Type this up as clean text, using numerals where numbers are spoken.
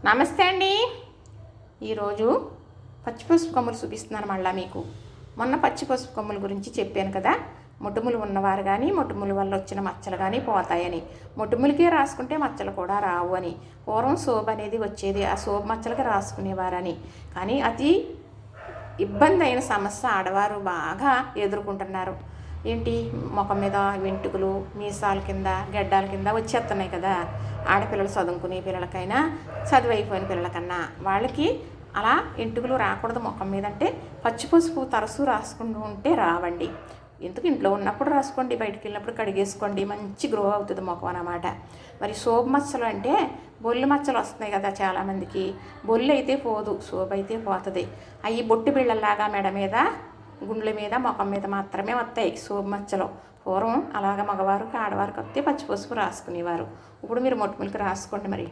నమస్తే అండి. ఈరోజు పచ్చి పసుపు కొమ్ములు చూపిస్తున్నాను మళ్ళీ మీకు. మొన్న పచ్చి పసుపు కొమ్ముల గురించి చెప్పాను కదా, మొటిములు ఉన్నవారు కానీ మొటిముల వల్ల వచ్చిన మచ్చలు కానీ పోతాయని. మొటిములకే రాసుకుంటే మచ్చలు కూడా రావు అని. పూర్వం సోప్ అనేది వచ్చేది, ఆ సోప్ మచ్చలకి రాసుకునేవారని. కానీ అతి ఇబ్బంది అయిన సమస్య ఆడవారు బాగా ఎదుర్కొంటున్నారు. ఏంటి, ముఖం మీద వెంట్రుకలు, మీసాల కింద, గడ్డాల కింద వచ్చేస్తున్నాయి కదా. ఆడపిల్లలు చదువుకునే పిల్లలకైనా, చదువు అయిపోయిన పిల్లలకన్నా వాళ్ళకి అలా వెంట్రుకలు రాకూడదు ముఖం మీద అంటే పచ్చి పసుపు తరచూ రాసుకుంటూ ఉంటే రావండి. ఎందుకు ఇంట్లో ఉన్నప్పుడు రాసుకోండి, బయటికి వెళ్ళినప్పుడు కడిగేసుకోండి, మంచి గ్రో అవుతుంది ముఖం అన్నమాట. మరి సోపు మచ్చలు అంటే బొల్లు మచ్చలు వస్తున్నాయి కదా చాలామందికి. బొల్లు అయితే పోదు, సోపు అయితే పోతుంది. అవి బొట్టు బిళ్ళల్లాగా మెడ మీద, గుండెల మీద, ముఖం మీద మాత్రమే వస్తాయి సోపు మచ్చలు. పూర్వం అలాగ మగవారికి ఆడవారికి వస్తే పచ్చి పసుపు రాసుకునేవారు. ఇప్పుడు మీరు మొటిమలకి రాసుకోండి మరి.